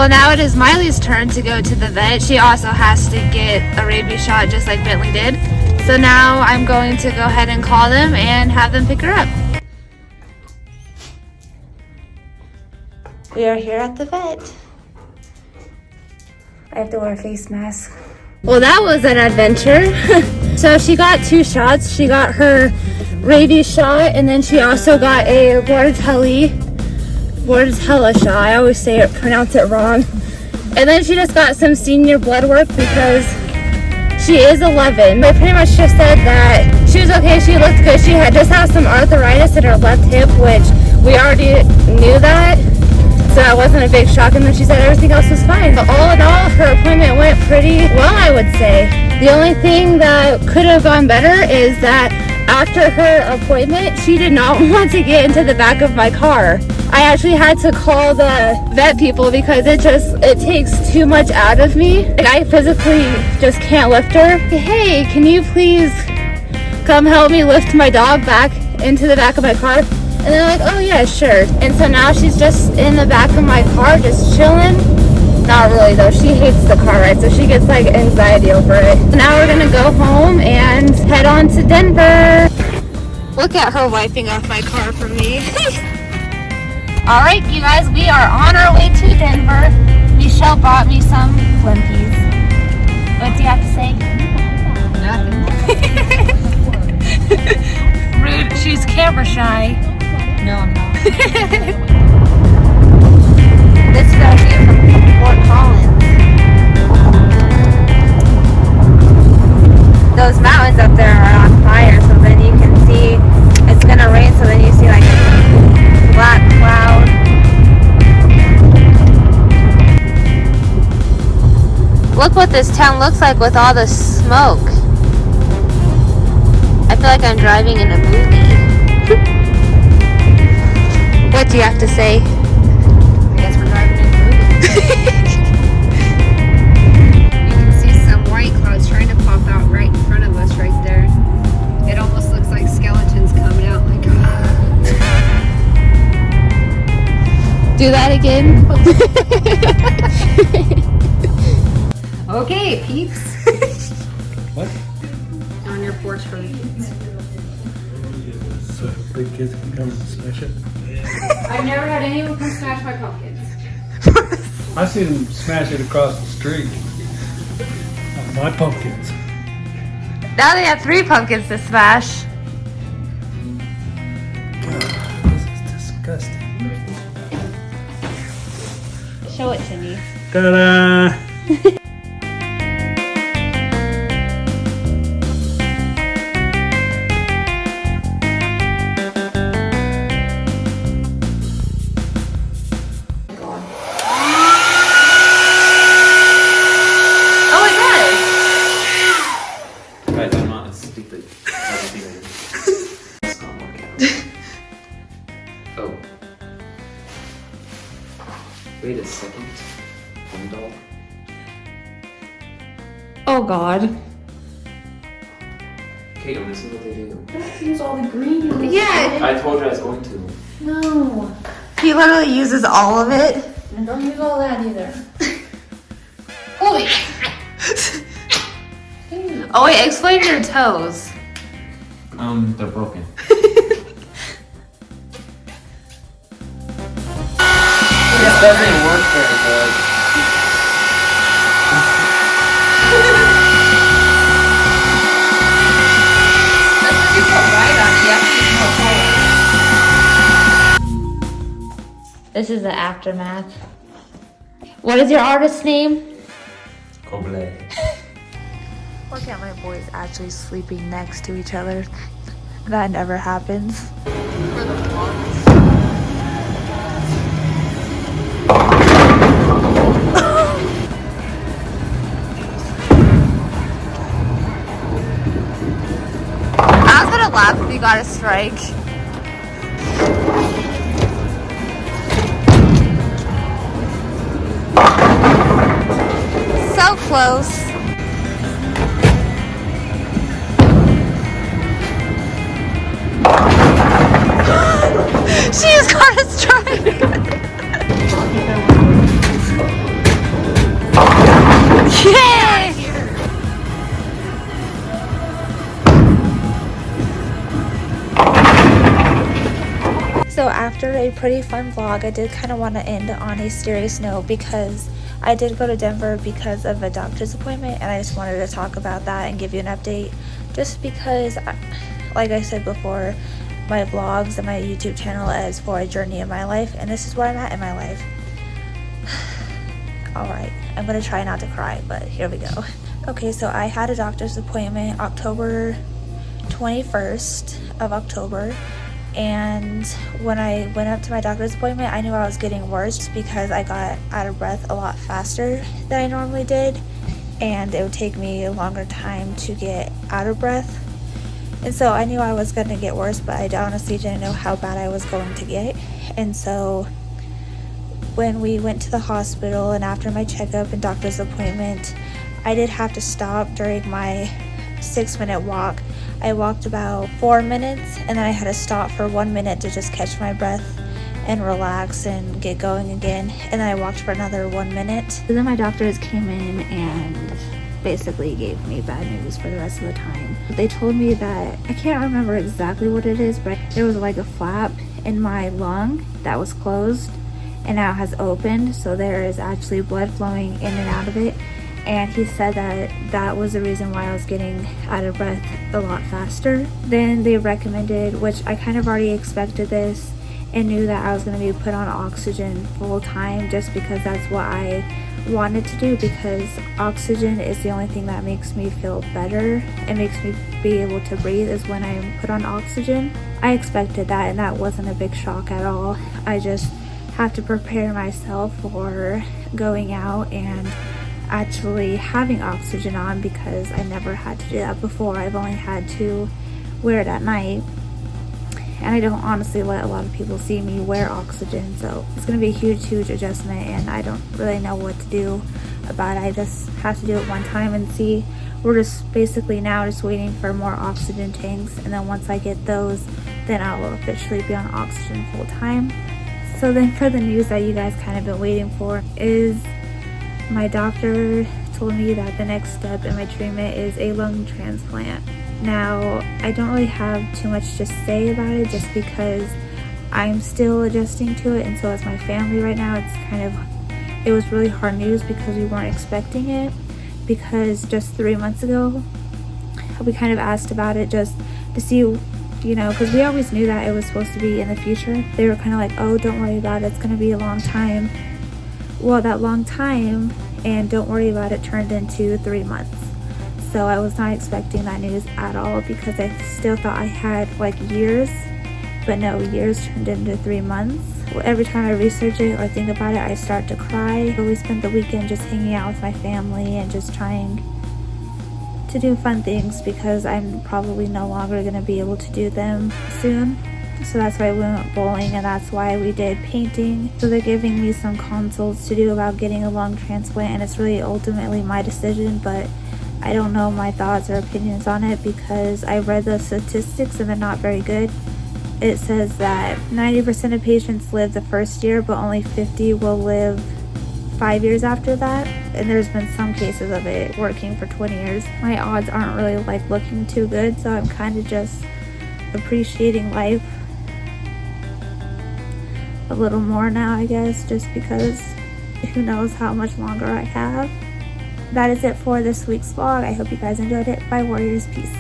Well, now it is Miley's turn to go to the vet. She also has to get a rabies shot just like Bentley did. So now I'm going to go ahead and call them and have them pick her up. We are here at the vet. I have to wear a face mask. Well, that was an adventure. So she got 2 shots. She got her rabies shot, and then she also got a Bordetella shot. I always pronounce it wrong. And then she just got some senior blood work because she is 11. They pretty much just said that she was okay, she looked good. She just had some arthritis in her left hip, which we already knew that. So that wasn't a big shock. And then she said everything else was fine. But all in all, her appointment went pretty well, I would say. The only thing that could have gone better is that after her appointment, she did not want to get into the back of my car. I actually had to call the vet people because it takes too much out of me. Like, I physically just can't lift her. Hey, can you please come help me lift my dog back into the back of my car? And they're like, oh yeah, sure. And so now she's just in the back of my car, just chilling. Not really though, she hates the car ride, so she gets like anxiety over it. Now we're gonna go home and head on to Denver. Look at her wiping off my car for me. All right, you guys, we are on our way to Denver. Michelle bought me some Blimpies. What do you have to say? Nothing. Rude, she's camera shy. No, I'm not. This is our view from Fort Collins. Those mountains up there are on fire, so then you can see it's gonna rain, so then you see like a black cloud. Look what this town looks like with all the smoke. I feel like I'm driving in a movie. What do you have to say? I guess we're driving in a movie. You can see some white clouds trying to pop out right in front of us right there. It almost looks like skeletons coming out like Do that again. Okay, peeps. What? On your porch for the kids. So big kids can come and smash it? I've never had anyone come smash my pumpkins. I seen them smash it across the street. My pumpkins. Now they have 3 pumpkins to smash. God, this is disgusting. Show it to me. Ta-da! Oh. Wait a second. Dog. Oh God. Caitlin, this is what they do. Don't use all the green. Yeah. I told you I was going to. No. He literally uses all of it. And don't use all that either. Holy. Oh wait, explain your toes. They're broken. This doesn't work very good. That's when you put white on it. You have to use more color. This is the aftermath. What is your artist's name? Koble. Look at my boys actually sleeping next to each other. That never happens. I was gonna laugh if you got a strike. So close. She just got a strike. after a pretty fun vlog, I did kind of want to end on a serious note because I did go to Denver because of a doctor's appointment, and I just wanted to talk about that and give you an update, just because, like I said before, my vlogs and my YouTube channel is for a journey of my life, and this is where I'm at in my life. Alright, I'm going to try not to cry, but here we go. Okay, so I had a doctor's appointment October 21st of October, and when I went up to my doctor's appointment, I knew I was getting worse because I got out of breath a lot faster than I normally did, and it would take me a longer time to get out of breath. And so I knew I was going to get worse, but I honestly didn't know how bad I was going to get. And so when we went to the hospital and after my checkup and doctor's appointment, I did have to stop during my 6-minute walk. I walked about 4 minutes, and then I had to stop for 1 minute to just catch my breath and relax and get going again. And then I walked for another 1 minute. So then my doctors came in and basically gave me bad news for the rest of the time. They told me that, I can't remember exactly what it is, but there was like a flap in my lung that was closed and now has opened, so there is actually blood flowing in and out of it. And he said that that was the reason why I was getting out of breath a lot faster. Then they recommended, which I kind of already expected this and knew that I was going to be put on oxygen full time, just because that's what I wanted to do, because oxygen is the only thing that makes me feel better and makes me be able to breathe is when I'm put on oxygen. I expected that, and that wasn't a big shock at all. I just have to prepare myself for going out and actually having oxygen on, because I never had to do that before. I've only had to wear it at night, and I don't honestly let a lot of people see me wear oxygen, so it's going to be a huge adjustment, and I don't really know what to do about it. I just have to do it one time and see. We're just basically now just waiting for more oxygen tanks, and then once I get those, then I will officially be on oxygen full time. So then for the news that you guys kind of been waiting for is my doctor told me that the next step in my treatment is a lung transplant. Now, I don't really have too much to say about it, just because I'm still adjusting to it, and so is my family right now. It was really hard news because we weren't expecting it, because just 3 months ago, we kind of asked about it just to see, you know, because we always knew that it was supposed to be in the future. They were kind of like, oh, don't worry about it, it's going to be a long time. Well, that long time and don't worry about it turned into 3 months. So I was not expecting that news at all, because I still thought I had like years, but no, years turned into 3 months. Every time I research it or think about it, I start to cry. We spent the weekend just hanging out with my family and just trying to do fun things, because I'm probably no longer going to be able to do them soon. So that's why we went bowling, and that's why we did painting. So they're giving me some consults to do about getting a lung transplant, and it's really ultimately my decision, but I don't know my thoughts or opinions on it, because I read the statistics and they're not very good. It says that 90% of patients live the first year, but only 50 will live 5 years after that. And there's been some cases of it working for 20 years. My odds aren't really like looking too good, so I'm kind of just appreciating life a little more now, I guess, just because who knows how much longer I have. That is it for this week's vlog. I hope you guys enjoyed it. Bye, Warriors. Peace.